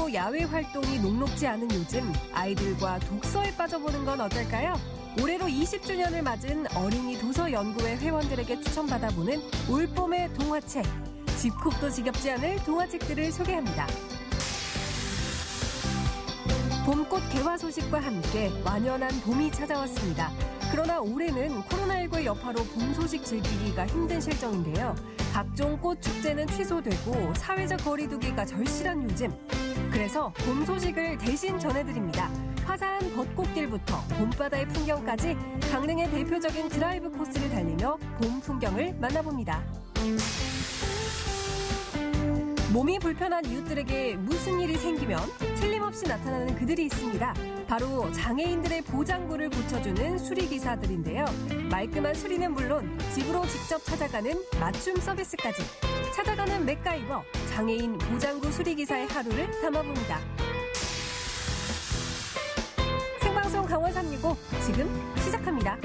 코로나19로 야외 활동이 녹록지 않은 요즘 아이들과 독서에 빠져보는 건 어떨까요? 올해로 20주년을 맞은 어린이 도서연구회 회원들에게 추천받아보는 올봄의 동화책. 집콕도 지겹지 않을 동화책들을 소개합니다. 봄꽃 개화 소식과 함께 완연한 봄이 찾아왔습니다. 그러나 올해는 코로나19의 여파로 봄 소식 즐기기가 힘든 실정인데요. 각종 꽃 축제는 취소되고 사회적 거리두기가 절실한 요즘. 그래서 봄 소식을 대신 전해드립니다. 화사한 벚꽃길부터 봄바다의 풍경까지 강릉의 대표적인 드라이브 코스를 달리며 봄 풍경을 만나봅니다. 몸이 불편한 이웃들에게 무슨 일이 생기면 틀림없이 나타나는 그들이 있습니다. 바로 장애인들의 보장구를 고쳐주는 수리기사들인데요. 말끔한 수리는 물론 집으로 직접 찾아가는 맞춤 서비스까지. 찾아가는 맥가이버, 장애인 보장구 수리기사의 하루를 담아봅니다. 생방송 강원 365 지금 시작합니다.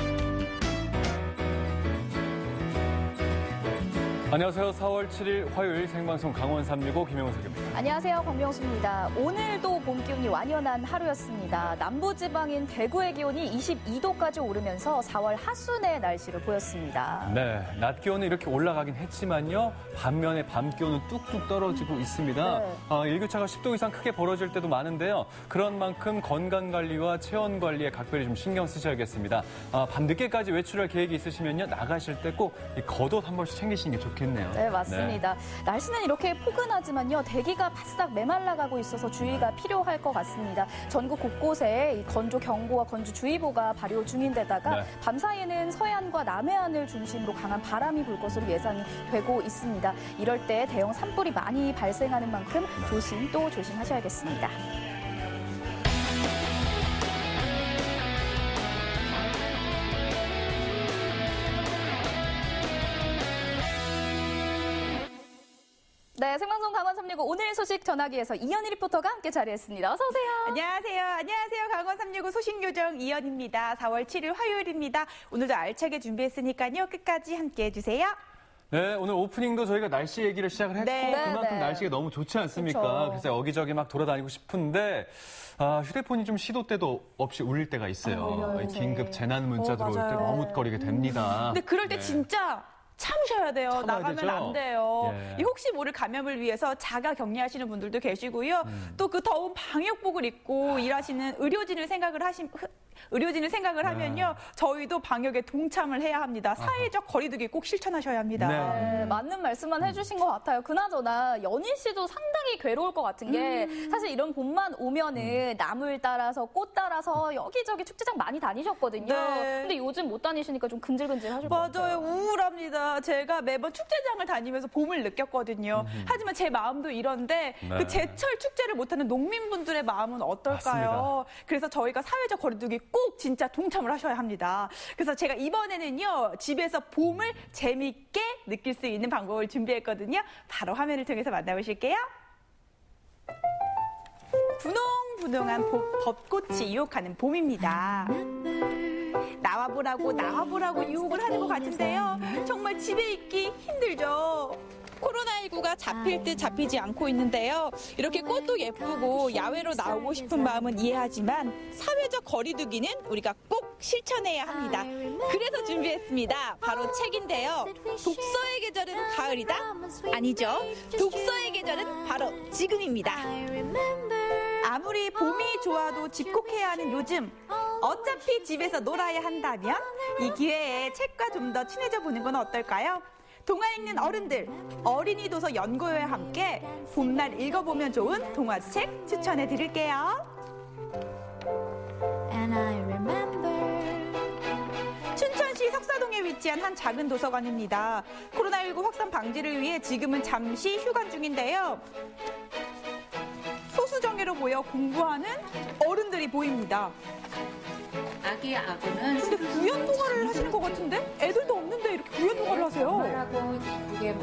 안녕하세요. 4월 7일 화요일 생방송 강원 365 김영석입니다. 안녕하세요. 권병수입니다. 오늘도 봄 기온이 완연한 하루였습니다. 남부지방인 대구의 기온이 22도까지 오르면서 4월 하순의 날씨를 보였습니다. 네, 낮 기온은 이렇게 올라가긴 했지만요. 반면에 밤 기온은 뚝뚝 떨어지고 있습니다. 네. 일교차가 10도 이상 크게 벌어질 때도 많은데요. 그런 만큼 건강관리와 체온관리에 각별히 좀 신경 쓰셔야겠습니다. 밤 늦게까지 외출할 계획이 있으시면요. 나가실 때 꼭 겉옷 한 벌씩 챙기시는 게 좋겠네요. 네, 맞습니다. 네. 날씨는 이렇게 포근하지만요. 대기가 바싹 메말라가고 있어서 주의가 필요할 것 같습니다. 전국 곳곳에 이 건조 경보와 건조 주의보가 발효 중인데다가 밤 사이에는 서해안과 남해안을 중심으로 강한 바람이 불 것으로 예상이 되고 있습니다. 이럴 때 대형 산불이 많이 발생하는 만큼 조심 또 조심하셔야겠습니다. 네, 생방송 강원 365 오늘 소식 전하기 위해서 이현희 리포터가 함께 자리했습니다. 어서 오세요. 안녕하세요. 강원 365 소식요정 이현희입니다. 4월 7일 화요일입니다. 오늘도 알차게 준비했으니까요. 끝까지 함께해 주세요. 네, 오늘 오프닝도 저희가 날씨 얘기를 시작을 했고 그만큼 날씨가 너무 좋지 않습니까? 그쵸. 그래서 여기저기 막 돌아다니고 싶은데 휴대폰이 좀 시도 때도 없이 울릴 때가 있어요. 긴급 재난 문자 들어올 때 머뭇거리게 됩니다. 근데 그럴 때 진짜 참으셔야 돼요. 나가면 되죠? 안 돼요. 예. 이 혹시 모를 감염을 위해서 자가 격리하시는 분들도 계시고요. 또 그 더운 방역복을 입고 일하시는 의료진을 생각을 하면요. 저희도 방역에 동참을 해야 합니다. 사회적 거리두기 꼭 실천하셔야 합니다. 네, 맞는 말씀만 해주신 것 같아요. 그나저나 연희 씨도 상당히 괴로울 것 같은 게 사실 이런 봄만 오면은 나물 따라서 꽃 따라서 여기저기 축제장 많이 다니셨거든요. 네. 근데 요즘 못 다니시니까 좀 근질근질 하실 것 같아요. 맞아요. 우울합니다. 제가 매번 축제장을 다니면서 봄을 느꼈거든요. 하지만 제 마음도 이런데 그 제철 축제를 못하는 농민분들의 마음은 어떨까요? 맞습니다. 그래서 저희가 사회적 거리두기 꼭 진짜 동참을 하셔야 합니다. 그래서 제가 이번에는요. 집에서 봄을 재밌게 느낄 수 있는 방법을 준비했거든요. 바로 화면을 통해서 만나보실게요. 분홍분홍한 벚꽃이 유혹하는 봄입니다. 나와보라고 유혹을 하는 것 같은데요. 정말 집에 있기 힘들죠. 코로나19가 잡힐 듯 잡히지 않고 있는데요. 이렇게 꽃도 예쁘고 야외로 나오고 싶은 마음은 이해하지만 사회적 거리두기는 우리가 꼭 실천해야 합니다. 그래서 준비했습니다. 바로 책인데요. 독서의 계절은 가을이다? 아니죠. 독서의 계절은 바로 지금입니다. 아무리 봄이 좋아도 집콕해야 하는 요즘, 어차피 집에서 놀아야 한다면 이 기회에 책과 좀 더 친해져 보는 건 어떨까요? 동화 읽는 어른들, 어린이 도서 연구회와 함께 봄날 읽어보면 좋은 동화책 추천해 드릴게요. 춘천시 석사동에 위치한 한 작은 도서관입니다. 코로나19 확산 방지를 위해 지금은 잠시 휴관 중인데요. 소수정예로 보여 공부하는 어른들이 보입니다. 아기 아구는 근데 구연 동화를 하시는 것 같은데? 애들도 없는데 이렇게 구연 동화를 하세요? 하고 예쁘게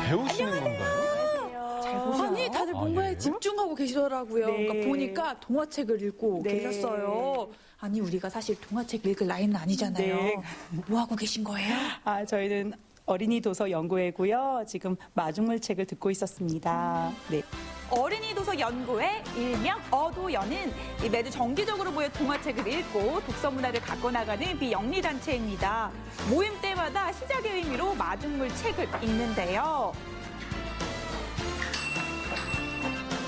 배우시는 건가요? 잘 보시나요? 아니 다들 뭔가에 네. 집중하고 계시더라고요. 네. 그러니까 보니까 동화책을 읽고 네. 계셨어요. 아니 우리가 사실 동화책 읽을 나이는 아니잖아요. 네. 뭐 하고 계신 거예요? 저희는 어린이 도서 연구회고요. 지금 마중물 책을 듣고 있었습니다. 네. 어린이 도서 연구회 일명 어도연은 매주 정기적으로 모여 동화책을 읽고 독서 문화를 갖고 나가는 비영리 단체입니다. 모임 때마다 시작의 의미로 마중물 책을 읽는데요.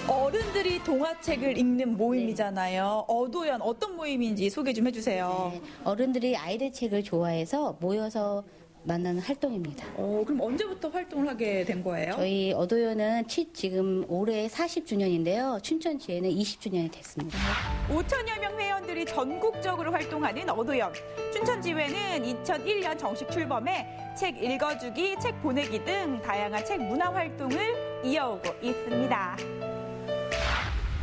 어른들이 동화책을 읽는 모임이잖아요. 어도연 어떤 모임인지 소개 좀 해주세요. 네, 어른들이 아이들 책을 좋아해서 모여서 만나는 활동입니다. 그럼 언제부터 활동을 하게 된 거예요? 저희 어도연은 지금 올해 40주년인데요. 춘천지에는 20주년이 됐습니다. 5천여 명 회원들이 전국적으로 활동하는 어도연. 춘천지회는 2001년 정식 출범해 책 읽어주기, 책 보내기 등 다양한 책 문화 활동을 이어오고 있습니다.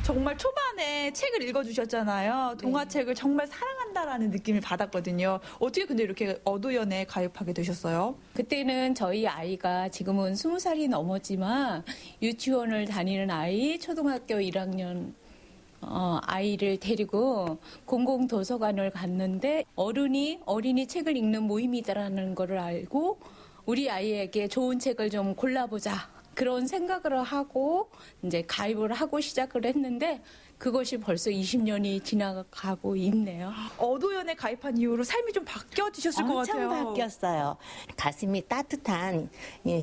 정말 초반에 책을 읽어주셨잖아요. 동화책을 정말 사랑한다라는 느낌을 받았거든요. 어떻게 근데 이렇게 어도연에 가입하게 되셨어요? 그때는 저희 아이가 지금은 20살이 넘었지만 유치원을 다니는 아이, 초등학교 1학년 아이를 데리고 공공도서관을 갔는데 어린이 책을 읽는 모임이다라는 거를 알고 우리 아이에게 좋은 책을 좀 골라보자. 그런 생각을 하고 이제 가입을 하고 시작을 했는데 그것이 벌써 20년이 지나가고 있네요. 어도연에 가입한 이후로 삶이 좀 바뀌어지셨을 것 같아요. 엄청 바뀌었어요. 가슴이 따뜻한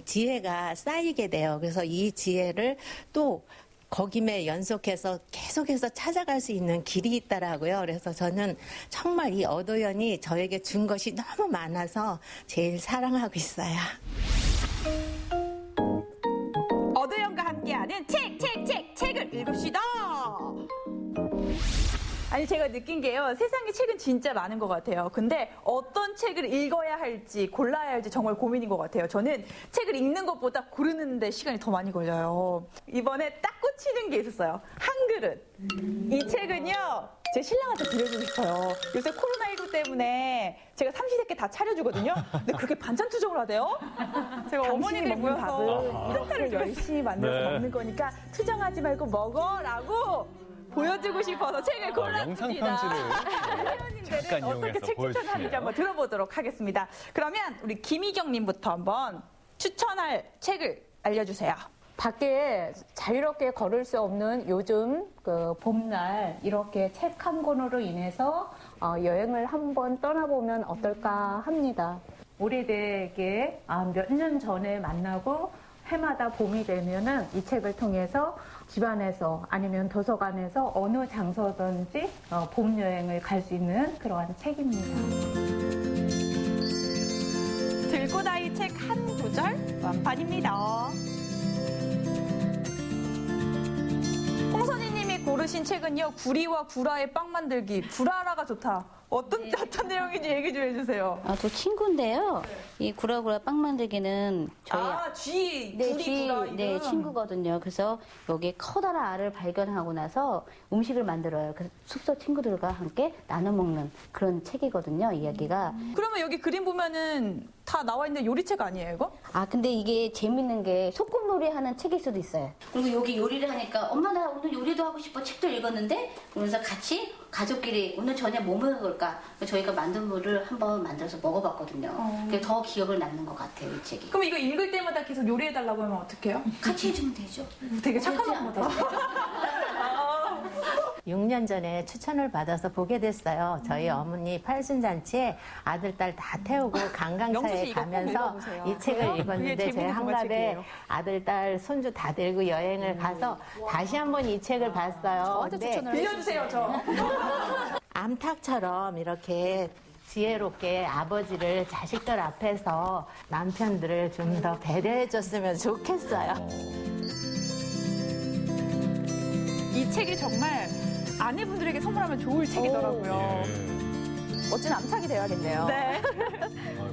지혜가 쌓이게 돼요. 그래서 이 지혜를 또 거김에 연속해서 계속해서 찾아갈 수 있는 길이 있더라고요. 그래서 저는 정말 이 어도연이 저에게 준 것이 너무 많아서 제일 사랑하고 있어요. 어도연과 함께하는 책을 읽읍시다. 아니 제가 느낀 게요. 세상에 책은 진짜 많은 것 같아요. 근데 어떤 책을 읽어야 할지 골라야 할지 정말 고민인 것 같아요. 저는 책을 읽는 것보다 고르는 데 시간이 더 많이 걸려요. 이번에 딱 꽂히는 게 있었어요. 한 그릇. 이 책은요. 제 신랑한테 드려주고 싶어요. 요새 코로나19 때문에 제가 삼시세끼 다 차려주거든요. 근데 그렇게 반찬 투정을 하대요? 제가 어머니들 모여서 이렇게 열심히 만들어서 네. 먹는 거니까 투정하지 말고 먹어라고 보여주고 싶어서 책을 골랐습니다. 영상 편지를 회원님들은 잠깐 어떻게 이용해서 책 추천하는지 보여주시네요. 한번 들어보도록 하겠습니다. 그러면 우리 김희경님부터 한번 추천할 책을 알려주세요. 밖에 자유롭게 걸을 수 없는 요즘 그 봄날 이렇게 책 한 권으로 인해서 여행을 한번 떠나보면 어떨까 합니다. 오래되게 몇 년 전에 만나고 해마다 봄이 되면은 이 책을 통해서 집안에서 아니면 도서관에서 어느 장소든지 봄 여행을 갈 수 있는 그러한 책입니다. 들고다이 책 한 구절 완판입니다. 홍선희님이 고르신 책은요. 구리와 구라의 빵 만들기. 구라라가 좋다. 어떤 내용인지 얘기 좀 해주세요. 저 친구인데요. 이 구라구라 빵 만들기는 저희 구리, 구라 네, 친구거든요. 그래서 여기 커다란 알을 발견하고 나서 음식을 만들어요. 그래서 숙소 친구들과 함께 나눠 먹는 그런 책이거든요. 이야기가. 그러면 여기 그림 보면은 다 나와 있는 요리책 아니에요, 이거? 근데 이게 재밌는 게 소꿉놀이 하는 책일 수도 있어요. 그리고 여기 요리를 하니까 엄마 나 오늘 요리도 하고 싶어 책도 읽었는데 그러면서 같이 가족끼리 오늘 저녁 뭐 먹을까? 저희가 만든 거를 한번 만들어서 먹어봤거든요. 그게 더 기억을 남는 것 같아요, 이 책이. 그럼 이거 읽을 때마다 계속 요리해달라고 하면 어떡해요? 같이 해주면 되죠. 되게 착한 엄마다. 6년 전에 추천을 받아서 보게 됐어요. 저희 어머니 팔순잔치에 아들, 딸 다 태우고 명수 씨 관광차에 이거 꼭 가면서 읽어보세요. 이 책을 그게 읽었는데 제 재밌는 한갑에 동화책이에요. 아들, 딸, 손주 다 데리고 여행을 가서 다시 한번 이 책을 봤어요. 저한테 근데 추천을 빌려주세요, 저. 암탉처럼 이렇게 지혜롭게 아버지를 자식들 앞에서 남편들을 좀 더 배려해줬으면 좋겠어요. 이 책이 정말 아내분들에게 선물하면 좋을 책이더라고요. 멋진 암탉이 되어야겠네요. 네.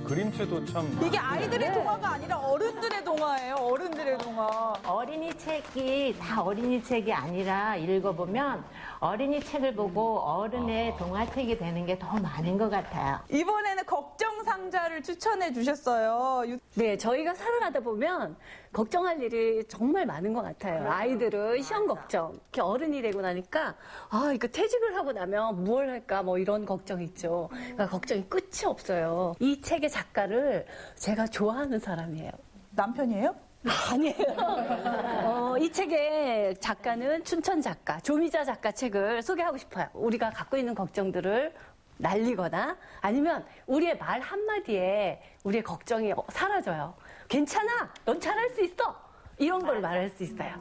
그림체도 참. 이게 아이들의 동화가 아니라 어른들의 동화예요. 어른들의 동화. 어린이 책이 다 어린이 책이 아니라 읽어보면 어린이 책을 보고 어른의 동화책이 되는 게 더 많은 것 같아요. 이번에는 걱정 상자를 추천해 주셨어요. 네, 저희가 살아가다 보면 걱정할 일이 정말 많은 것 같아요. 아이들은 시험 걱정. 이렇게 어른이 되고 나니까 이거 퇴직을 하고 나면 무엇을 할까 뭐 이런 걱정이 있죠. 그러니까 걱정이 끝이 없어요. 이 책의 작가를 제가 좋아하는 사람이에요. 남편이에요? 아니에요. 이 책의 작가는 춘천 작가, 조미자 작가 책을 소개하고 싶어요. 우리가 갖고 있는 걱정들을 날리거나 아니면 우리의 말 한마디에 우리의 걱정이 사라져요. 괜찮아, 넌 잘할 수 있어. 이런 걸 말할 수 있어요.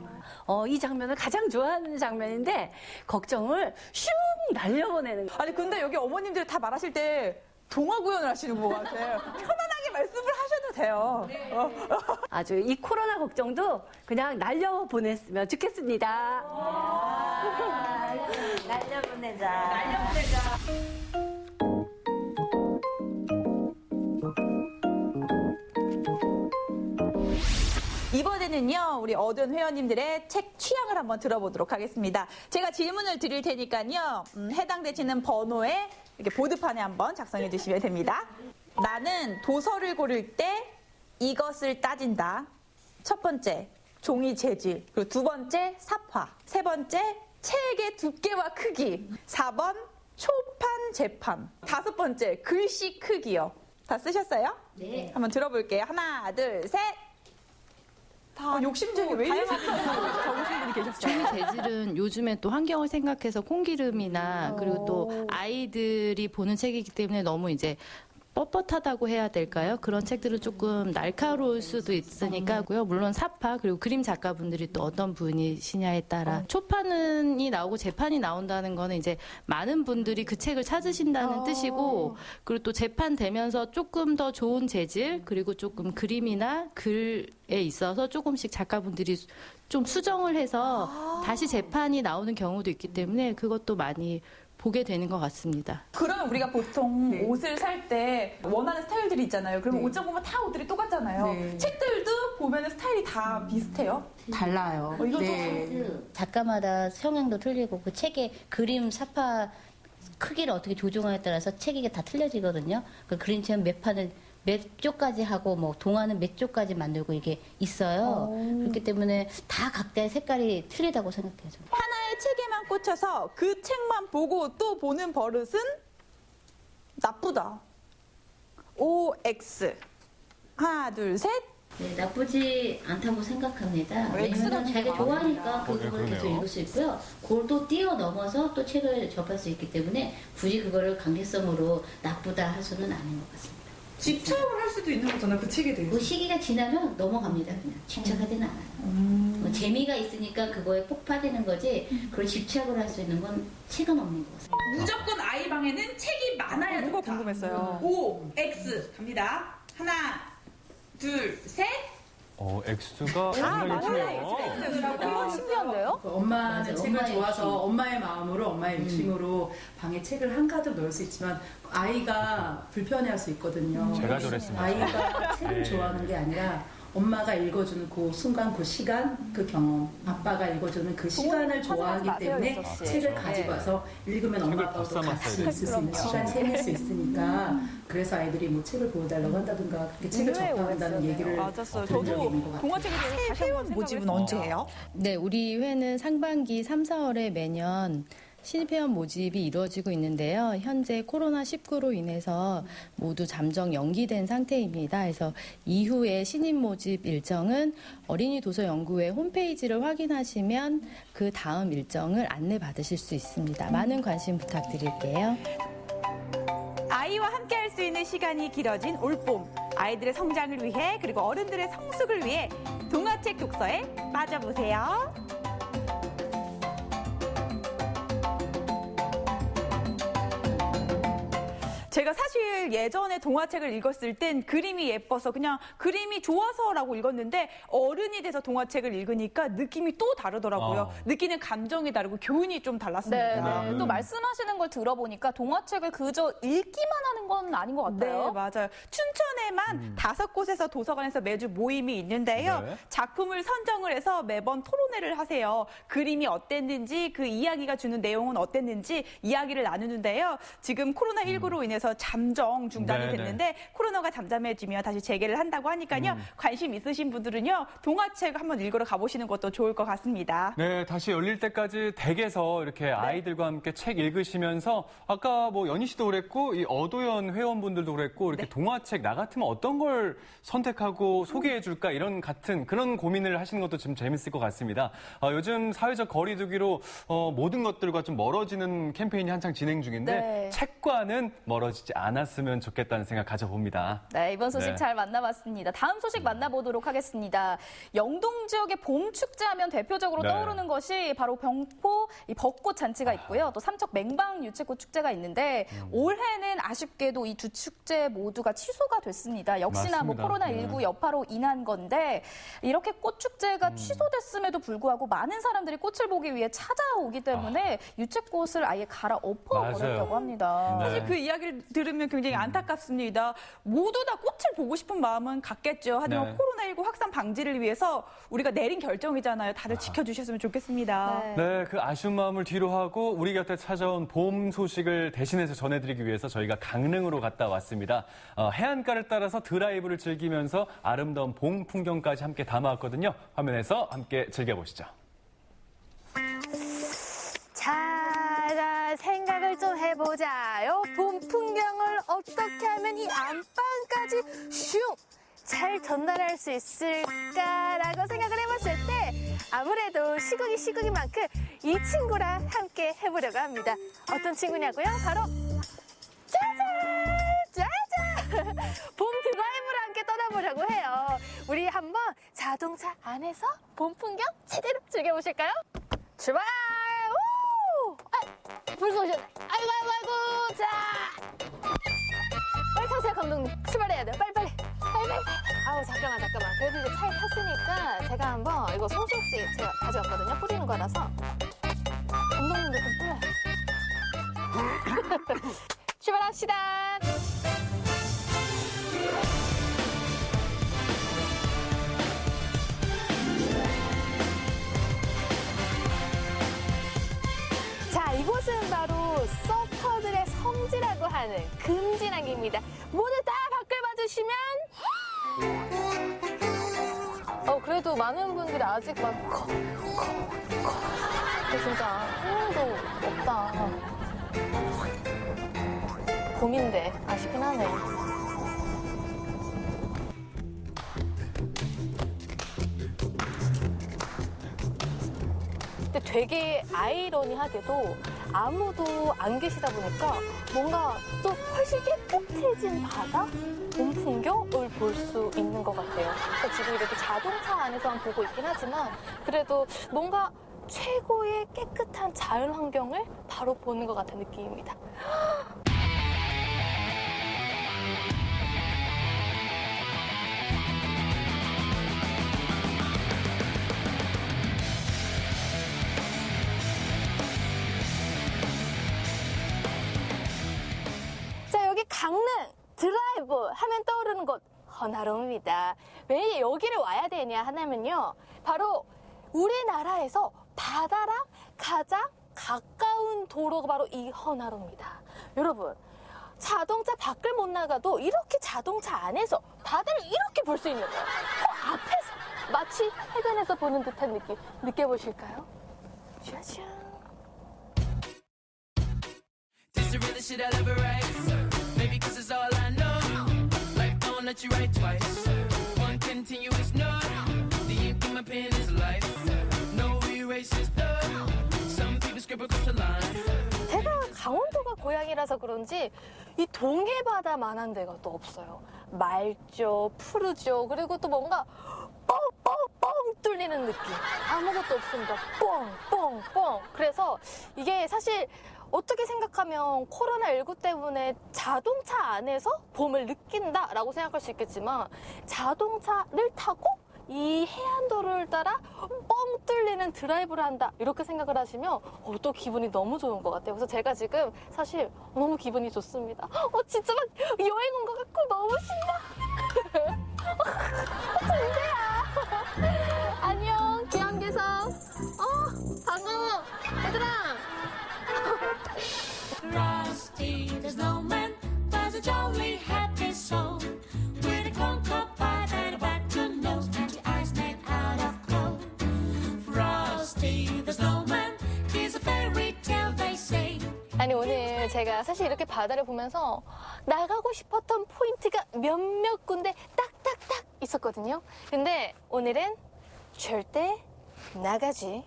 이 장면을 가장 좋아하는 장면인데 걱정을 슝 날려보내는 거. 아니 근데 여기 어머님들이 다 말하실 때 동화 구현을 하시는 것 같아요. 편안하게 말씀을 하셔도 돼요. 아주 이 코로나 걱정도 그냥 날려보냈으면 좋겠습니다. 날려보내자. 이번에는요, 우리 어두운 회원님들의 책 취향을 한번 들어보도록 하겠습니다. 제가 질문을 드릴 테니까요, 해당되시는 번호에 이렇게 보드판에 한번 작성해 주시면 됩니다. 나는 도서를 고를 때 이것을 따진다. 첫 번째, 종이 재질. 그리고 두 번째, 삽화. 세 번째, 책의 두께와 크기. 4번, 초판, 재판. 다섯 번째, 글씨 크기요. 다 쓰셨어요? 네. 한번 들어볼게요. 하나, 둘, 셋. 다 욕심쟁이 왜 이렇게 적으신 분이 계셨어요? 종이 재질은 요즘에 또 환경을 생각해서 콩기름이나 그리고 또 아이들이 보는 책이기 때문에 너무 이제 뻣뻣하다고 해야 될까요? 그런 책들은 조금 날카로울 수도 있으니까고요. 물론 삽화 그리고 그림 작가분들이 또 어떤 분이시냐에 따라 초판이 나오고 재판이 나온다는 거는 이제 많은 분들이 그 책을 찾으신다는 뜻이고 그리고 또 재판되면서 조금 더 좋은 재질 그리고 조금 그림이나 글에 있어서 조금씩 작가분들이 좀 수정을 해서 다시 재판이 나오는 경우도 있기 때문에 그것도 많이 보게 되는 것 같습니다. 그러면 우리가 보통 옷을 살 때 원하는 스타일들이 있잖아요. 그러면 옷장 보면 다 옷들이 똑같잖아요. 책들도 보면 스타일이 다 비슷해요? 달라요. 이것도 작가마다 성향도 틀리고 그 책의 그림 삽화 크기를 어떻게 조정하에 따라서 책이 다 틀려지거든요. 그 그림처럼 몇 판을 몇 쪽까지 하고 뭐 동화는 몇 쪽까지 만들고 이게 있어요. 그렇기 때문에 다 각자의 색깔이 틀리다고 생각해요. 하나의 책에만 꽂혀서 그 책만 보고 또 보는 버릇은 나쁘다. OX. 하나, 둘, 셋. 네, 나쁘지 않다고 생각합니다. 왜냐면 자기가 좋아하니까 그걸 계속 읽을 수 있고요. 그걸 또 뛰어넘어서 또 책을 접할 수 있기 때문에 굳이 그거를 강제성으로 나쁘다 할 수는 아닌 것 같습니다. 집착을 할 수도 있는 거잖아요, 그 책에 대해서. 그 시기가 지나면 넘어갑니다, 그냥. 집착하지는 않아요. 뭐 재미가 있으니까 그거에 폭파되는 거지, 그걸 집착을 할 수 있는 건 책은 없는 것 같습니다. 무조건 아이 방에는 책이 많아야 좋다. 그거 궁금했어요. O, X 갑니다. 하나, 둘, 셋. X가 굉장히 크네요. 이건 신기한데요? 엄마는 맞아, 책을 엄마의 좋아서 욕심. 엄마의 마음으로 엄마의 욕심으로 방에 책을 한가득 넣을 수 있지만 아이가 불편해할 수 있거든요. 제가 저랬습니다. 아이가 책을 네. 좋아하는 게 아니라 엄마가 읽어주는 그 순간, 그 시간, 그 경험, 아빠가 읽어주는 그 시간을 좋아하기 때문에 책을 가지고 와서 읽으면 엄마 아빠도 같이 있을 수 있는 시간 생길 수 있으니까 그래서 아이들이 뭐 책을 보여달라고 한다든가 그렇게 책을 접한다는 얘기를 맞았어요. 들은 적이 저도 있는 것 같아요. 동화책에 대해서 다시 한번 모집은 언제예요? 네, 우리 회는 상반기 3, 4월에 매년 신입회원 모집이 이루어지고 있는데요. 현재 코로나19로 인해서 모두 잠정 연기된 상태입니다. 그래서 이후에 신입 모집 일정은 어린이 도서연구회 홈페이지를 확인하시면 그 다음 일정을 안내받으실 수 있습니다. 많은 관심 부탁드릴게요. 아이와 함께 할 수 있는 시간이 길어진 올봄. 아이들의 성장을 위해 그리고 어른들의 성숙을 위해 동화책 독서에 빠져보세요. 제가 사실 예전에 동화책을 읽었을 땐 그림이 예뻐서 그냥 그림이 좋아서라고 읽었는데 어른이 돼서 동화책을 읽으니까 느낌이 또 다르더라고요. 느끼는 감정이 다르고 교훈이 좀 달랐습니다. 네. 또 말씀하시는 걸 들어보니까 동화책을 그저 읽기만 하는 건 아닌 것 같아요. 네, 맞아요. 춘천에만 5곳에서 도서관에서 매주 모임이 있는데요. 네. 작품을 선정을 해서 매번 토론회를 하세요. 그림이 어땠는지, 그 이야기가 주는 내용은 어땠는지 이야기를 나누는데요. 지금 코로나19로 인해서 관련해서 잠정 중단이 네네. 됐는데 코로나가 잠잠해지면 다시 재개를 한다고 하니까요. 관심 있으신 분들은요. 동화책 한번 읽으러 가보시는 것도 좋을 것 같습니다. 네, 다시 열릴 때까지 댁에서 이렇게 아이들과 함께 책 읽으시면서 아까 뭐 연희 씨도 그랬고 이 어도연 회원분들도 그랬고 이렇게 동화책 나 같으면 어떤 걸 선택하고 소개해 줄까 이런 같은 그런 고민을 하시는 것도 좀 재밌을 것 같습니다. 요즘 사회적 거리두기로 모든 것들과 좀 멀어지는 캠페인이 한창 진행 중인데 네. 책과는 멀어지지 않았으면 좋겠다는 생각 가져봅니다. 네, 이번 소식 네. 잘 만나봤습니다. 다음 소식 만나보도록 하겠습니다. 영동 지역의 봄 축제하면 대표적으로 네. 떠오르는 것이 바로 병포 이 벚꽃 잔치가 있고요. 또 삼척 맹방 유채꽃 축제가 있는데 올해는 아쉽게도 이 두 축제 모두가 취소가 됐습니다. 역시나 뭐 맞습니다. 코로나19 네. 여파로 인한 건데 이렇게 꽃 축제가 취소됐음에도 불구하고 많은 사람들이 꽃을 보기 위해 찾아오기 때문에 유채꽃을 아예 갈아 엎어버렸다고 합니다. 네. 사실 그 이야기를 들으면 굉장히 안타깝습니다. 모두 다 꽃을 보고 싶은 마음은 같겠죠. 하지만 네. 코로나19 확산 방지를 위해서 우리가 내린 결정이잖아요. 다들 지켜주셨으면 좋겠습니다. 네, 그 아쉬운 마음을 뒤로 하고 우리 곁에 찾아온 봄 소식을 대신해서 전해드리기 위해서 저희가 강릉으로 갔다 왔습니다. 해안가를 따라서 드라이브를 즐기면서 아름다운 봄 풍경까지 함께 담아왔거든요. 화면에서 함께 즐겨보시죠. 자, 생각을 좀 해보자요. 봄 풍경을 어떻게 하면 이 안방까지 슝! 잘 전달할 수 있을까라고 생각을 해봤을 때 아무래도 시국인 만큼 이 친구랑 함께 해보려고 합니다. 어떤 친구냐고요? 바로 짜잔! 봄 드라이브를 함께 떠나보려고 해요. 우리 한번 자동차 안에서 봄 풍경 제대로 즐겨보실까요? 출발! 우! 벌써 오셨네. 아이고. 자! 빨리 타세요, 감독님. 출발해야 돼요. 빨리. 아우, 잠깐만. 그래도 이제 차에 탔으니까 제가 한번 이거 손수육지 제가 가져왔거든요. 뿌리는 거라서. 감독님도 좀 뿌려요. 출발합시다. 자, 이곳은 바로 서퍼들의 성지라고 하는 금진항입니다. 모두 다 밖을 봐주시면 그래도 많은 분들이 아직 막 진짜 하나도 없다. 봄인데 아쉽긴 하네. 근데 되게 아이러니하게도 아무도 안 계시다 보니까 뭔가 또 훨씬 깨끗해진 바다? 봄 풍경을 볼 수 있는 것 같아요. 그러니까 지금 이렇게 자동차 안에서만 보고 있긴 하지만 그래도 뭔가 최고의 깨끗한 자연 환경을 바로 보는 것 같은 느낌입니다. 자, 여기 강릉 드라이브 하면 떠오르는 곳 헌화로입니다. 왜 여기를 와야 되냐 하냐면요. 바로 우리나라에서 바다랑 가장 가까운 도로가 바로 이 헌화로입니다. 여러분, 자동차 밖을 못 나가도 이렇게 자동차 안에서 바다를 이렇게 볼 수 있는 거예요. 그 앞에서 마치 해변에서 보는 듯한 느낌 느껴보실까요? 샤샤. This the realest shit I'll ever write. Maybe 'cause it's all I know. Life don't let you write twice. One continuous note. The ink in my pen is life. No erasers though. Some people scribble across the line. 제가 강원도가 고향이라서 그런지 이 동해 바다만한 데가 또 없어요. 맑죠, 푸르죠, 그리고 또 뭔가 뻥뻥뻥 뚫리는 느낌. 아무것도 없습니다. 뻥뻥뻥. 그래서 이게 사실 어떻게 생각하면 코로나19 때문에 자동차 안에서 봄을 느낀다라고 생각할 수 있겠지만 자동차를 타고 이 해안도로를 따라 뻥 뚫리는 드라이브를 한다 이렇게 생각을 하시면 또 기분이 너무 좋은 것 같아요. 그래서 제가 지금 사실 너무 기분이 좋습니다. 진짜 막 여행 온 것 같고 너무 신나. 정대야. 안녕 귀염개성. 반가워 얘들아. Rusty, there's no man but 제가 사실 이렇게 바다를 보면서 나가고 싶었던 포인트가 몇몇 군데 딱딱딱 있었거든요. 근데 오늘은 절대 나가지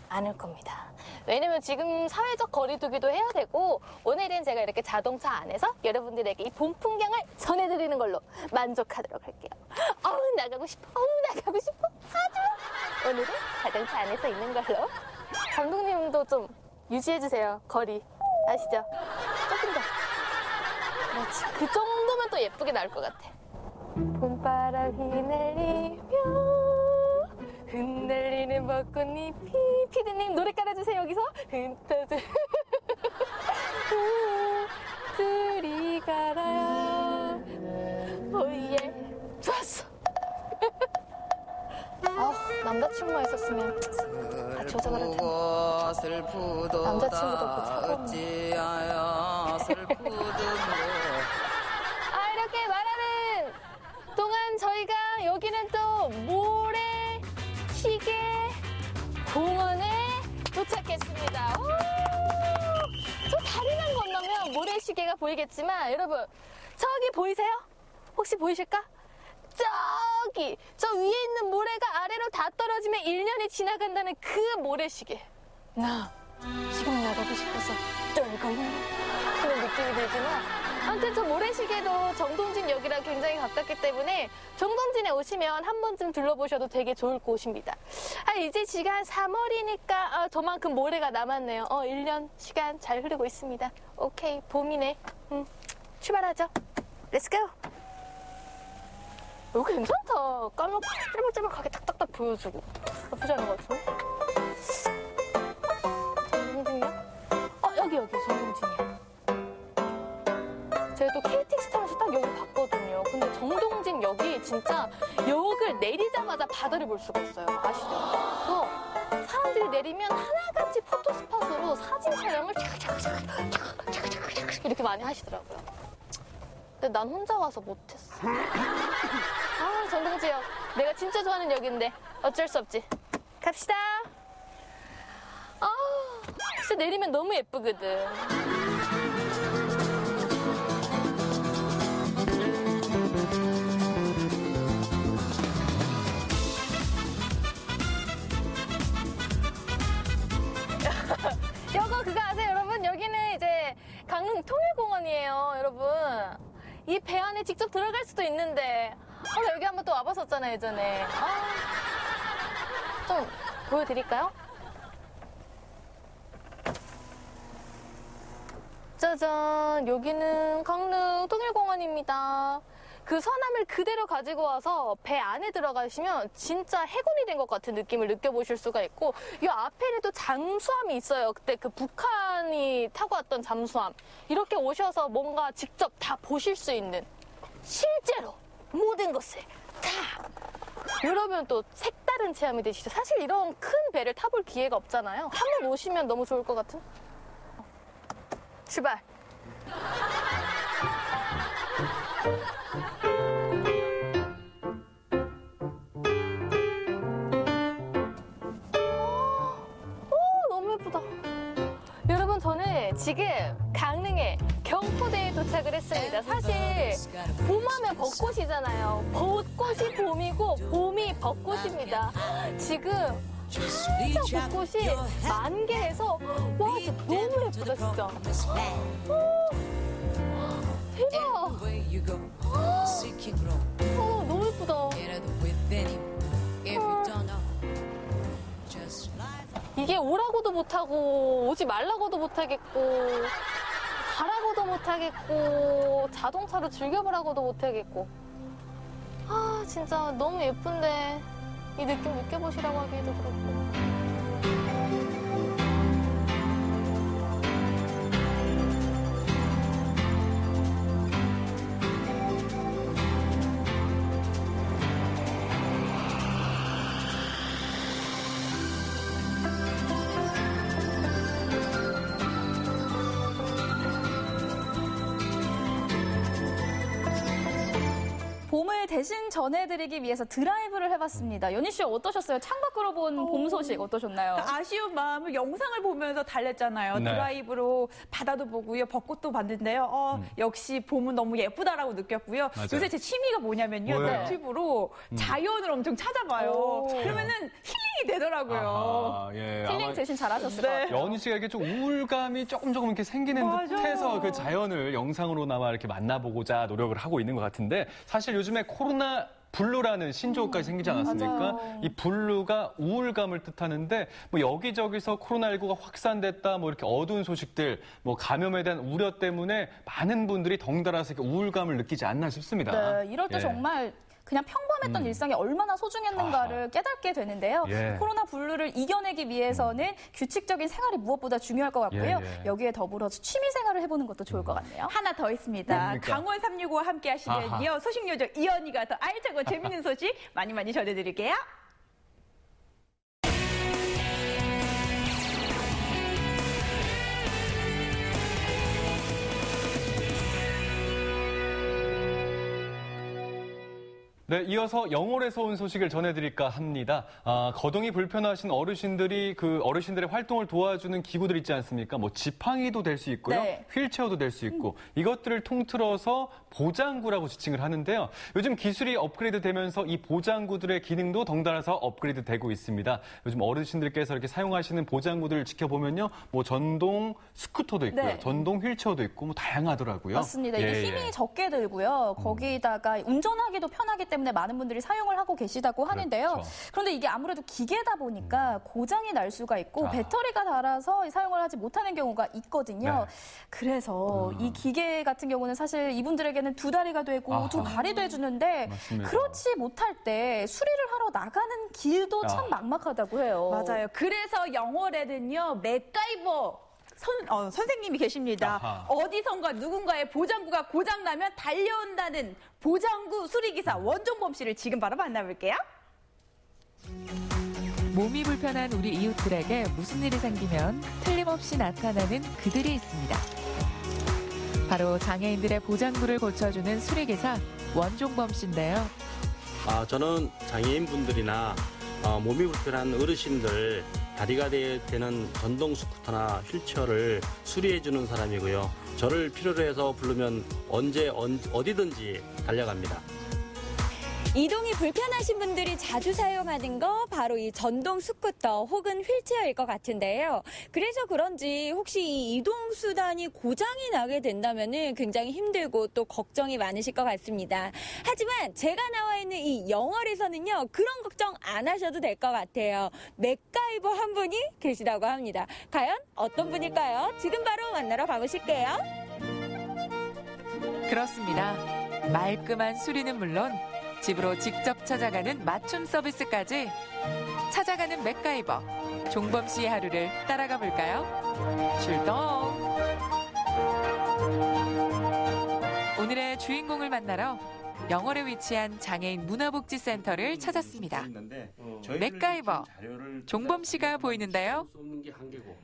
않을 겁니다. 왜냐면 지금 사회적 거리두기도 해야 되고 오늘은 제가 이렇게 자동차 안에서 여러분들에게 이 봄 풍경을 전해드리는 걸로 만족하도록 할게요. 나가고 싶어. 나가고 싶어. 아주. 오늘은 자동차 안에서 있는 걸로. 감독님도 좀 유지해주세요. 거리. 아시죠? 조금 더. 그렇지. 그 정도면 또 예쁘게 나올 것 같아. 봄바람 휘날리며 흩날리는 벚꽃잎이. 피디님 노래 깔아주세요. 여기서 흩어져 둘이 가라. 오예. 좋았어. 남자친구가 있었으면 같이 오자 그럴 텐데. 남자친구도 없고 이렇게 말하는 동안 저희가 여기는 또 모래시계 공원에 도착했습니다. 저 다리만 건너면 모래시계가 보이겠지만 여러분 저기 보이세요? 혹시 보이실까? 저기 저 위에 있는 모래가 아래로 다 떨어지면 1년이 지나간다는 그 모래시계. 나 지금 나가고 싶어서 떨고 있는 그런 느낌이 들지만 아무튼 저 모래시계도 정동진역이랑 굉장히 가깝기 때문에 정동진에 오시면 한 번쯤 둘러보셔도 되게 좋을 곳입니다. 이제 지금 한 3월이니까 저만큼 모래가 남았네요. 1년 시간 잘 흐르고 있습니다. 오케이, 봄이네. 출발하죠. 렛츠고. 여기 괜찮다. 깔로 짤막짤막하게 탁탁탁 보여주고. 나쁘지 않은 것 같은데? 정동진이야? 여기 정동진이야. 제가 또 KTX 타면서 딱 여기 봤거든요. 근데 정동진역이 진짜 역을 내리자마자 바다를 볼 수가 있어요. 아시죠? 그래서 사람들이 내리면 하나같이 포토스팟으로 사진 촬영을 차근차근 이렇게 많이 하시더라고요. 근데 난 혼자 와서 못했어. 정동진역. 내가 진짜 좋아하는 역인데 어쩔 수 없지. 갑시다. 진짜 내리면 너무 예쁘거든. 그거 아세요, 여러분? 여기는 이제 강릉 통일공원이에요, 여러분. 이 배 안에 직접 들어갈 수도 있는데 나 여기 한번 또 와봤었잖아요, 예전에. 좀 보여드릴까요? 짜잔, 여기는 강릉 통일공원입니다. 그 서남을 그대로 가지고 와서 배 안에 들어가시면 진짜 해군이 된 것 같은 느낌을 느껴보실 수가 있고, 이 앞에는 또 잠수함이 있어요. 그때 그 북한이 타고 왔던 잠수함. 이렇게 오셔서 뭔가 직접 다 보실 수 있는, 실제로 모든 것을 다 이러면 또 색다른 체험이 되시죠. 사실 이런 큰 배를 타볼 기회가 없잖아요. 한번 오시면 너무 좋을 것 같은. 출발. 너무 예쁘다. 여러분, 저는 지금 강릉에 경포대에 도착을 했습니다. 사실 봄하면 벚꽃이잖아요. 벚꽃이 봄이고 봄이 벚꽃입니다. 지금 한창 벚꽃이 만개해서 와, 진짜 너무 예쁘다, 진짜. 대박. 너무 예쁘다. 이게 오라고도 못하고 오지 말라고도 못하겠고 가라고도 못하겠고 자동차로 즐겨보라고도 못하겠고, 진짜 너무 예쁜데 이 느낌 느껴보시라고 하기도 그렇고. 대신 전해드리기 위해서 드라이브를 해봤습니다. 연희 씨 어떠셨어요? 창밖으로 본 봄 소식 어떠셨나요? 아쉬운 마음을 영상을 보면서 달랬잖아요. 네. 드라이브로 바다도 보고요, 벚꽃도 봤는데요. 역시 봄은 너무 예쁘다라고 느꼈고요. 맞아요. 요새 제 취미가 뭐냐면요, 뭐예요? 유튜브로 자연을 엄청 찾아봐요. 그러면은 힐링이 되더라고요. 아하, 예, 힐링 아마 대신 잘하셨을 것 같아요. 연희 씨가 이렇게 좀 우울감이 조금 이렇게 생기는 맞아요. 듯해서 그 자연을 영상으로나마 이렇게 만나보고자 노력을 하고 있는 것 같은데, 사실 요즘에 코로나 블루라는 신조어까지 생기지 않았습니까? 맞아요. 이 블루가 우울감을 뜻하는데, 뭐 여기저기서 코로나19가 확산됐다, 뭐 이렇게 어두운 소식들, 뭐 감염에 대한 우려 때문에 많은 분들이 덩달아서 이렇게 우울감을 느끼지 않나 싶습니다. 네, 이럴 때 예. 정말 그냥 평범했던 일상이 얼마나 소중했는가를 깨닫게 되는데요. 예. 코로나 블루를 이겨내기 위해서는 규칙적인 생활이 무엇보다 중요할 것 같고요. 예. 여기에 더불어서 취미 생활을 해보는 것도 좋을 것 같네요. 하나 더 있습니다. 뭡니까? 강원 365와 함께 하시면요, 소식 요정 이현이가 더 알차고 재밌는 소식 많이 전해드릴게요. 네, 이어서 영월에서 온 소식을 전해드릴까 합니다. 거동이 불편하신 어르신들이 그 어르신들의 활동을 도와주는 기구들 있지 않습니까? 뭐 지팡이도 될 수 있고요, 네. 휠체어도 될 수 있고, 이것들을 통틀어서 보장구라고 지칭을 하는데요. 요즘 기술이 업그레이드 되면서 이 보장구들의 기능도 덩달아서 업그레이드 되고 있습니다. 요즘 어르신들께서 이렇게 사용하시는 보장구들을 지켜보면요, 뭐 전동 스쿠터도 있고요, 네. 전동 휠체어도 있고, 뭐 다양하더라고요. 맞습니다. 이게 힘이 적게 들고요. 거기다가 운전하기도 편하기 때문에 많은 분들이 사용을 하고 계시다고 하는데요. 그렇죠. 그런데 이게 아무래도 기계다 보니까 고장이 날 수가 있고 배터리가 닳아서 사용을 하지 못하는 경우가 있거든요. 네. 그래서 이 기계 같은 경우는 사실 이분들에게는 두 다리가 되고 두 발이 돼주는데 맞습니다. 그렇지 못할 때 수리를 하러 나가는 길도 참 막막하다고 해요. 맞아요. 그래서 영월에는요, 맥가이버 선생님이 계십니다. 아하. 어디선가 누군가의 보장구가 고장나면 달려온다는 보장구 수리기사 원종범 씨를 지금 바로 만나볼게요. 몸이 불편한 우리 이웃들에게 무슨 일이 생기면 틀림없이 나타나는 그들이 있습니다. 바로 장애인들의 보장구를 고쳐주는 수리기사 원종범 씨인데요. 저는 장애인분들이나 몸이 불편한 어르신들 다리가 되는 전동 스쿠터나 휠체어를 수리해주는 사람이고요. 저를 필요로 해서 부르면 언제 어디든지 달려갑니다. 이동이 불편하신 분들이 자주 사용하는 거 바로 이 전동 스쿠터 혹은 휠체어일 것 같은데요. 그래서 그런지 혹시 이 이동 수단이 고장이 나게 된다면 굉장히 힘들고 또 걱정이 많으실 것 같습니다. 하지만 제가 나와 있는 이 영월에서는요, 그런 걱정 안 하셔도 될 것 같아요. 맥가이버 한 분이 계시다고 합니다. 과연 어떤 분일까요? 지금 바로 만나러 가보실게요. 그렇습니다. 말끔한 수리는 물론 집으로 직접 찾아가는 맞춤 서비스까지 찾아가는 맥가이버 종범 씨의 하루를 따라가 볼까요? 출동! 오늘의 주인공을 만나러 영월에 위치한 장애인 문화복지센터를 찾았습니다. 맥가이버 종범 씨가 보이는데요.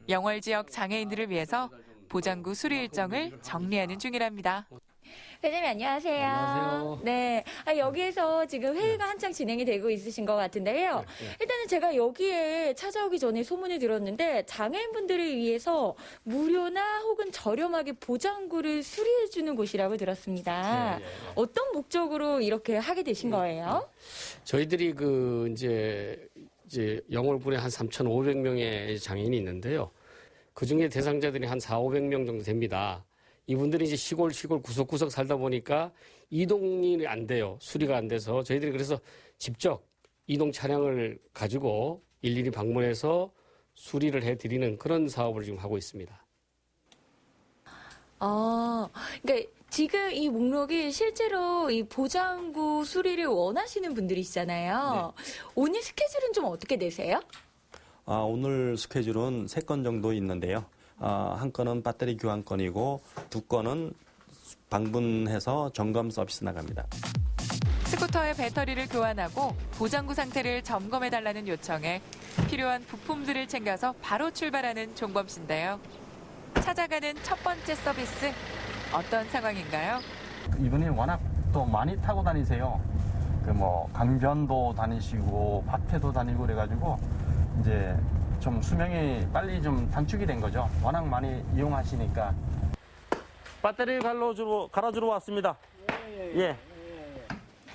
영월 지역 장애인들을 위해서 보장구 수리 일정을 정리하는 중이랍니다. 회장님 안녕하세요. 안녕하세요. 네, 여기에서 지금 회의가 한창 진행이 되고 있으신 것 같은데요. 일단은 제가 여기에 찾아오기 전에 소문을 들었는데 장애인분들을 위해서 무료나 혹은 저렴하게 보장구를 수리해주는 곳이라고 들었습니다. 어떤 목적으로 이렇게 하게 되신 거예요? 저희들이 이제 영월군에 한 3,500명의 장애인이 있는데요. 그 중에 대상자들이 한 4,500명 정도 됩니다. 이분들이 이제 시골 구석구석 살다 보니까 이동이 안 돼요. 수리가 안 돼서 저희들이 그래서 직접 이동 차량을 가지고 일일이 방문해서 수리를 해드리는 그런 사업을 지금 하고 있습니다. 그러니까 지금 이 목록이 실제로 이 보장구 수리를 원하시는 분들이시잖아요. 네. 오늘 스케줄은 좀 어떻게 되세요? 오늘 스케줄은 3건 정도 있는데요. 한 건은 배터리 교환 건이고 2건은 방문해서 점검 서비스 나갑니다. 스쿠터의 배터리를 교환하고 보장구 상태를 점검해달라는 요청에 필요한 부품들을 챙겨서 바로 출발하는 종범 씨인데요. 찾아가는 첫 번째 서비스, 어떤 상황인가요? 이분이 워낙 또 많이 타고 다니세요. 강변도 다니시고 밭에도 다니고 그래가지고 이제 좀 수명이 빨리 좀 단축이 된 거죠. 워낙 많이 이용하시니까. 배터리 갈아주러 왔습니다. 예.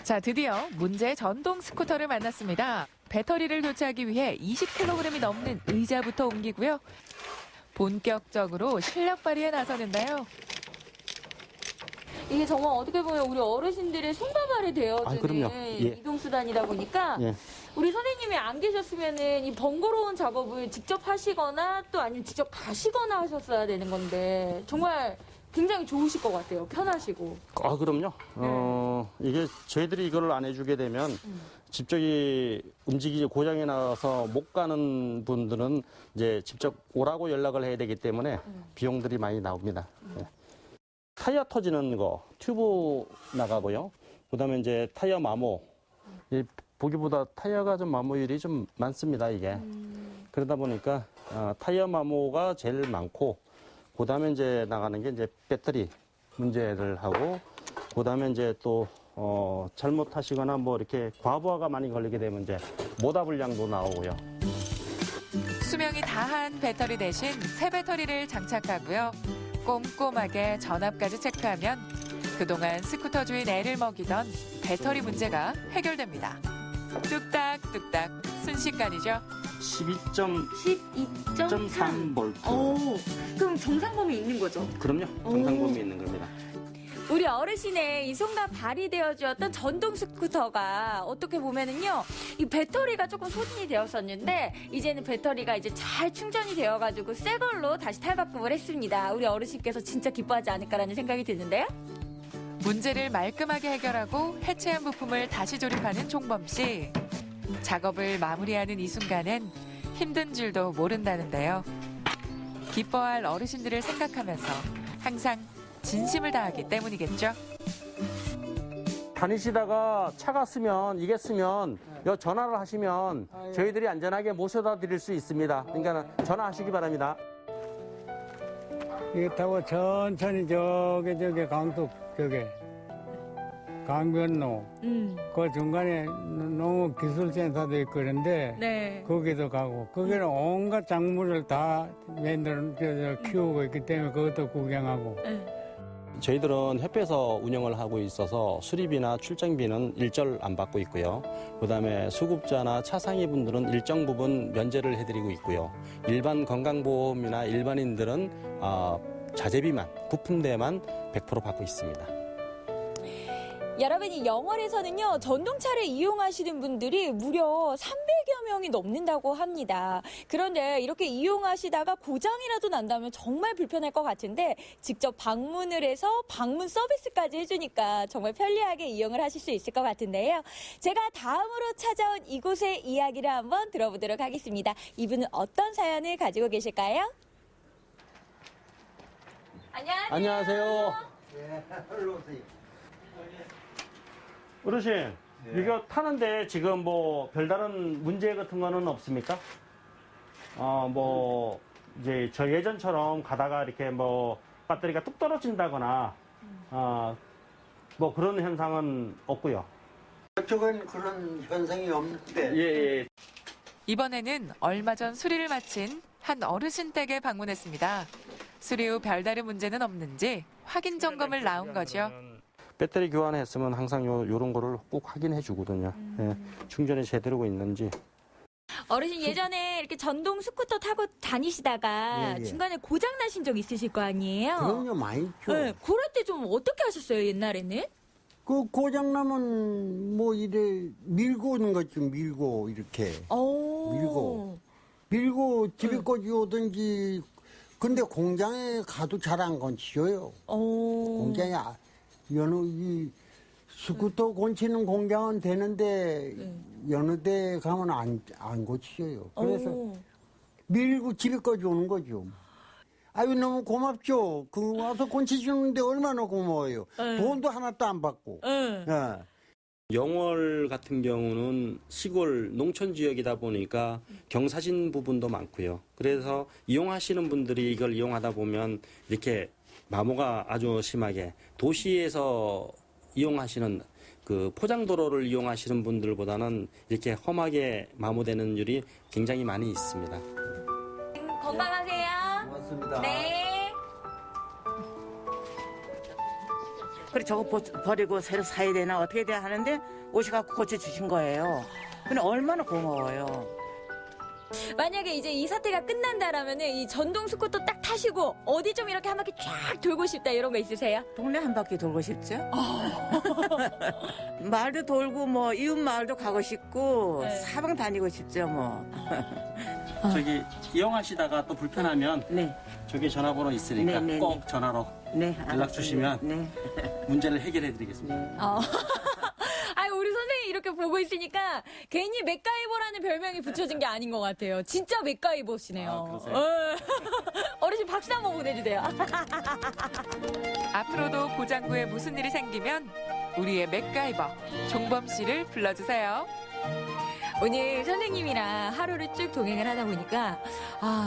자, 드디어 문제의 전동 스쿠터를 만났습니다. 배터리를 교체하기 위해 20kg이 넘는 의자부터 옮기고요. 본격적으로 실력 발휘에 나서는데요. 이게 정말 어떻게 보면 우리 어르신들의 손바발이 되어주는 그럼요. 예. 이동수단이다 보니까 예. 우리 선생님이 안 계셨으면은 이 번거로운 작업을 직접 하시거나 또 아니면 직접 가시거나 하셨어야 되는 건데 정말 굉장히 좋으실 것 같아요. 편하시고. 그럼요. 이게 저희들이 이걸 안 해주게 되면 직접 움직이지 고장이 나서 못 가는 분들은 이제 직접 오라고 연락을 해야 되기 때문에 비용들이 많이 나옵니다. 예. 타이어 터지는 거, 튜브 나가고요. 그다음에 이제 타이어 마모. 보기보다 타이어가 좀 마모율이 좀 많습니다, 이게. 그러다 보니까 타이어 마모가 제일 많고, 그다음에 이제 나가는 게 이제 배터리 문제를 하고, 그다음에 이제 또 잘못하시거나 이렇게 과부하가 많이 걸리게 되면 이제 모다 불량도 나오고요. 수명이 다한 배터리 대신 새 배터리를 장착하고요. 꼼꼼하게 전압까지 체크하면 그동안 스쿠터 주인 애를 먹이던 배터리 문제가 해결됩니다. 뚝딱뚝딱 순식간이죠. 12.3V. 그럼 정상범위 있는 거죠? 그럼요. 정상범위 있는 겁니다. 우리 어르신의 이 손과 발이 되어주었던 전동 스쿠터가 어떻게 보면은요, 이 배터리가 조금 소진이 되었었는데, 이제는 배터리가 이제 잘 충전이 되어가지고 새 걸로 다시 탈바꿈을 했습니다. 우리 어르신께서 진짜 기뻐하지 않을까라는 생각이 드는데요. 문제를 말끔하게 해결하고 해체한 부품을 다시 조립하는 종범 씨. 작업을 마무리하는 이 순간엔 힘든 줄도 모른다는데요. 기뻐할 어르신들을 생각하면서 항상 진심을 다하기 때문이겠죠. 다니시다가 차가 이게 쓰면 전화를 하시면 저희들이 안전하게 모셔다 드릴 수 있습니다. 그러니까 전화하시기 바랍니다. 이거 타고 천천히 저기 강변로 그 중간에 농업기술센터도 있고 그런데 네. 거기도 가고 거기는 온갖 작물을 다 키우고 있기 때문에 그것도 구경하고. 저희들은 협회에서 운영을 하고 있어서 수리비나 출장비는 일절 안 받고 있고요. 그다음에 수급자나 차상위 분들은 일정 부분 면제를 해드리고 있고요. 일반 건강보험이나 일반인들은 자재비만, 부품대만 100% 받고 있습니다. 여러분, 이 영월에서는요, 전동차를 이용하시는 분들이 무려 300여 명이 넘는다고 합니다. 그런데 이렇게 이용하시다가 고장이라도 난다면 정말 불편할 것 같은데 직접 방문을 해서 방문 서비스까지 해주니까 정말 편리하게 이용을 하실 수 있을 것 같은데요. 제가 다음으로 찾아온 이곳의 이야기를 한번 들어보도록 하겠습니다. 이분은 어떤 사연을 가지고 계실까요? 안녕하세요. 안녕하세요. 네, 일로 오세요. 어르신, 이거 타는데 지금 별다른 문제 같은 거는 없습니까? 이제 저 예전처럼 가다가 이렇게 배터리가 뚝 떨어진다거나, 그런 현상은 없고요. 저쪽은 그런 현상이 없는데. 예. 이번에는 얼마 전 수리를 마친 한 어르신 댁에 방문했습니다. 수리 후 별다른 문제는 없는지 확인 점검을 나온 거죠. 배터리 교환했으면 항상 요런 거를 꼭 확인해 주거든요. 예, 충전이 제대로 있는지. 어르신 예전에 이렇게 전동 스쿠터 타고 다니시다가 예. 중간에 고장 나신 적 있으실 거 아니에요? 그럼요, 많이 있죠. 네, 그럴 때 좀 어떻게 하셨어요, 옛날에는? 그 고장나면 이래 밀고 오는 거죠, 밀고 이렇게. 밀고 집에까지 오든지. 근데 공장에 가도 잘 안 건치줘요. 공장에 이 스쿠터 건치는 공장은 되는데 여느 데 가면 안 고치줘요. 그래서 밀고 집에까지 오는 거죠. 아유, 너무 고맙죠. 와서 건치주는데 얼마나 고마워요. 돈도 하나도 안 받고. 영월 같은 경우는 시골 농촌 지역이다 보니까 경사진 부분도 많고요. 그래서 이용하시는 분들이 이걸 이용하다 보면 이렇게 마모가 아주 심하게 도시에서 이용하시는 그 포장도로를 이용하시는 분들보다는 이렇게 험하게 마모되는 일이 굉장히 많이 있습니다. 건강하세요. 고맙습니다. 네. 그래 저거 버리고 새로 사야 되나 어떻게 돼야 하는데 오셔갖고 고쳐주신 거예요. 근데 얼마나 고마워요. 만약에 이제 이 사태가 끝난다라면은 이 전동 스쿠터 딱 타시고 어디 좀 이렇게 한 바퀴 쫙 돌고 싶다 이런 거 있으세요? 동네 한 바퀴 돌고 싶죠? 마을도 돌고 뭐 이웃 마을도 가고 싶고 네. 사방 다니고 싶죠 뭐. 저기 이용하시다가 또 불편하면 저기 전화번호 있으니까 네, 네, 꼭 네. 전화로 네, 연락 주시면 문제를 해결해 드리겠습니다. 아유, 우리 선생님 이렇게 보고 있으니까 괜히 맥가이버라는 별명이 붙여진 게 아닌 것 같아요. 진짜 맥가이버시네요. 어르신 박수 한번 보내주세요. 앞으로도 보장구에 무슨 일이 생기면 우리의 맥가이버 종범 씨를 불러주세요. 오늘 선생님이랑 하루를 쭉 동행을 하다 보니까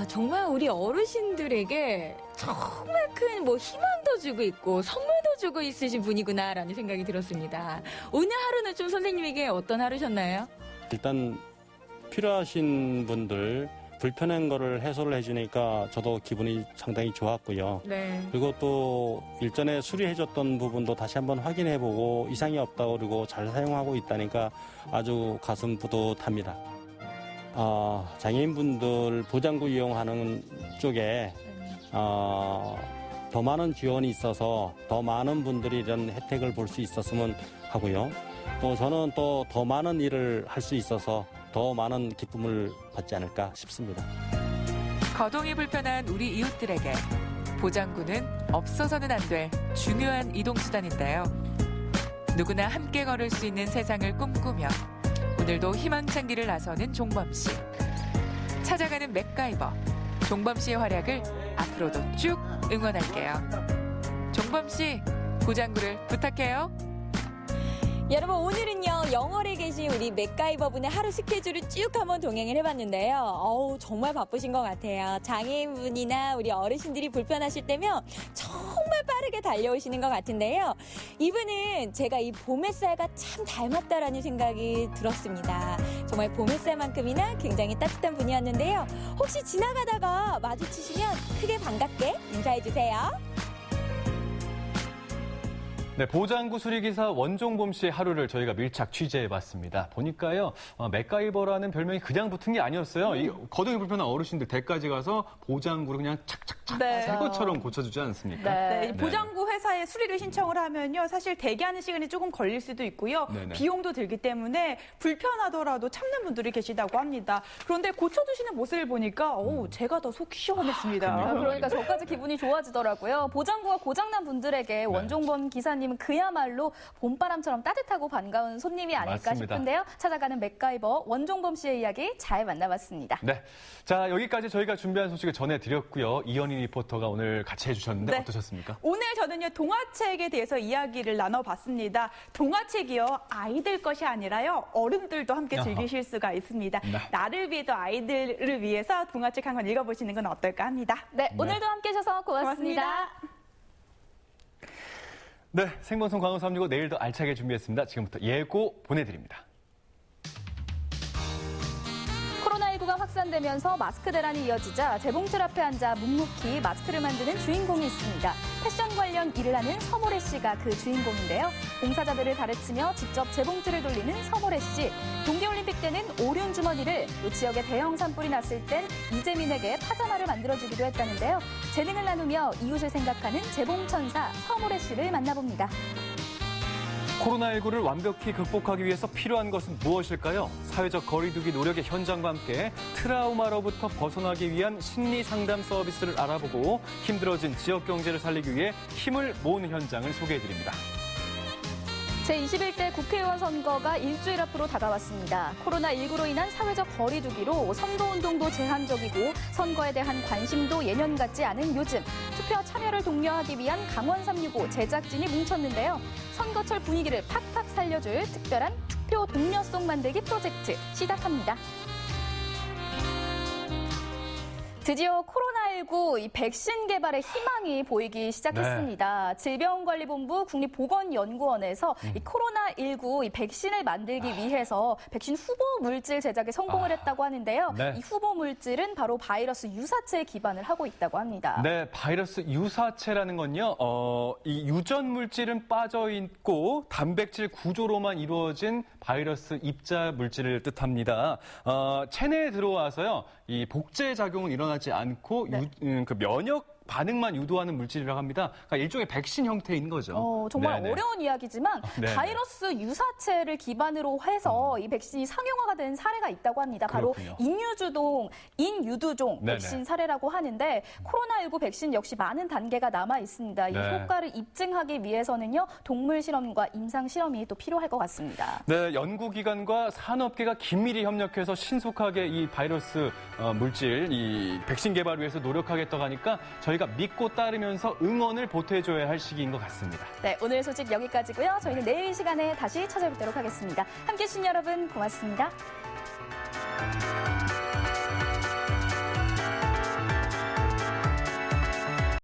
정말 우리 어르신들에게 정말 큰 뭐 희망도 주고 있고 선물도 주고 있으신 분이구나라는 생각이 들었습니다. 오늘 하루는 좀 선생님에게 어떤 하루셨나요? 일단 필요하신 분들 불편한 거를 해소를 해주니까 저도 기분이 상당히 좋았고요. 네. 그리고 또 일전에 수리해줬던 부분도 다시 한번 확인해보고 이상이 없다고 그리고 잘 사용하고 있다니까 아주 가슴 뿌듯합니다. 장애인분들 보장구 이용하는 쪽에 더 많은 지원이 있어서 더 많은 분들이 이런 혜택을 볼 수 있었으면 하고요. 또 저는 또 더 많은 일을 할 수 있어서 더 많은 기쁨을 받지 않을까 싶습니다. 거동이 불편한 우리 이웃들에게 보장구는 없어서는 안 될 중요한 이동수단인데요. 누구나 함께 걸을 수 있는 세상을 꿈꾸며 오늘도 희망찬 길을 나서는 종범 씨. 찾아가는 맥가이버 종범 씨의 활약을 앞으로도 쭉 응원할게요. 종범 씨, 보장구를 부탁해요. 여러분 오늘은요 영월에 계신 우리 맥가이버분의 하루 스케줄을 쭉 한번 동행을 해봤는데요. 어우 정말 바쁘신 것 같아요. 장애인분이나 우리 어르신들이 불편하실 때면 정말 빠르게 달려오시는 것 같은데요. 이분은 제가 이 봄햇살과 참 닮았다라는 생각이 들었습니다. 정말 봄햇살만큼이나 굉장히 따뜻한 분이었는데요. 혹시 지나가다가 마주치시면 크게 반갑게 인사해주세요. 네, 보장구 수리기사 원종범 씨의 하루를 저희가 밀착 취재해봤습니다. 보니까요, 맥가이버라는 별명이 그냥 붙은 게 아니었어요. 이 거동이 불편한 어르신들 댁까지 가서 보장구를 그냥 착착착 새 것처럼 고쳐주지 않습니까? 네. 보장구 회사에 수리를 신청을 하면요, 사실 대기하는 시간이 조금 걸릴 수도 있고요. 네네. 비용도 들기 때문에 불편하더라도 참는 분들이 계시다고 합니다. 그런데 고쳐주시는 모습을 보니까 제가 더 속 시원했습니다. 그러니까 저까지 기분이 좋아지더라고요. 보장구가 고장난 분들에게 원종범 기사님은 그야말로 봄바람처럼 따뜻하고 반가운 손님이 아닐까 맞습니다. 싶은데요. 찾아가는 맥가이버 원종범 씨의 이야기 잘 만나봤습니다. 네. 자, 여기까지 저희가 준비한 소식을 전해드렸고요. 이현희 리포터가 오늘 같이 해주셨는데 어떠셨습니까? 오늘 저는요 동화책에 대해서 이야기를 나눠봤습니다. 동화책이요 아이들 것이 아니라요 어른들도 함께 즐기실 수가 있습니다. 네. 나를 위해서 아이들을 위해서 동화책 한 권 읽어보시는 건 어떨까 합니다. 네, 오늘도 함께 해주셔서 고맙습니다. 네, 생방송 광우 365 내일도 알차게 준비했습니다. 지금부터 예고 보내드립니다. 코로나19가 확산되면서 마스크 대란이 이어지자 재봉틀 앞에 앉아 묵묵히 마스크를 만드는 주인공이 있습니다. 패션 관련 일을 하는 서모래 씨가 그 주인공인데요. 봉사자들을 가르치며 직접 재봉틀을 돌리는 서모래 씨. 동계올림픽 때는 오륜 주머니를, 또 지역에 대형 산불이 났을 땐 이재민에게 파자마를 만들어주기도 했다는데요. 재능을 나누며 이웃을 생각하는 재봉천사 서모래 씨를 만나봅니다. 코로나19를 완벽히 극복하기 위해서 필요한 것은 무엇일까요? 사회적 거리두기 노력의 현장과 함께 트라우마로부터 벗어나기 위한 심리 상담 서비스를 알아보고 힘들어진 지역 경제를 살리기 위해 힘을 모으는 현장을 소개해드립니다. 제21대 국회의원 선거가 일주일 앞으로 다가왔습니다. 코로나19로 인한 사회적 거리두기로 선거운동도 제한적이고 선거에 대한 관심도 예년 같지 않은 요즘, 투표 참여를 독려하기 위한 강원 365 제작진이 뭉쳤는데요. 선거철 분위기를 팍팍 살려줄 특별한 투표 독려송 만들기 프로젝트 시작합니다. 드디어 코로나19 이 백신 개발의 희망이 보이기 시작했습니다. 질병관리본부 국립보건연구원에서 이 코로나19 이 백신을 만들기 위해서 백신 후보 물질 제작에 성공을 했다고 하는데요. 네. 이 후보 물질은 바로 바이러스 유사체에 기반을 하고 있다고 합니다. 네, 바이러스 유사체라는 건요, 이 유전 물질은 빠져 있고 단백질 구조로만 이루어진 바이러스 입자 물질을 뜻합니다. 체내에 들어와서요, 이 복제 작용은 일어나지 않고 그 면역 반응만 유도하는 물질이라고 합니다. 그러니까 일종의 백신 형태인 거죠. 정말 네네. 어려운 이야기지만 네네. 바이러스 유사체를 기반으로 해서 이 백신이 상용화가 된 사례가 있다고 합니다. 바로 그렇군요. 인유두종 네네. 백신 사례라고 하는데 코로나19 백신 역시 많은 단계가 남아 있습니다. 이 네. 효과를 입증하기 위해서는요. 동물 실험과 임상 실험이 또 필요할 것 같습니다. 네, 연구기관과 산업계가 긴밀히 협력해서 신속하게 이 바이러스 물질, 이 백신 개발 위해서 노력하겠다고 하니까 저희가 믿고 따르면서 응원을 보태줘야 할 시기인 것 같습니다. 네, 오늘 소식 여기까지고요. 저희는 내일 이 시간에 다시 찾아뵙도록 하겠습니다. 함께해 주신 여러분 고맙습니다.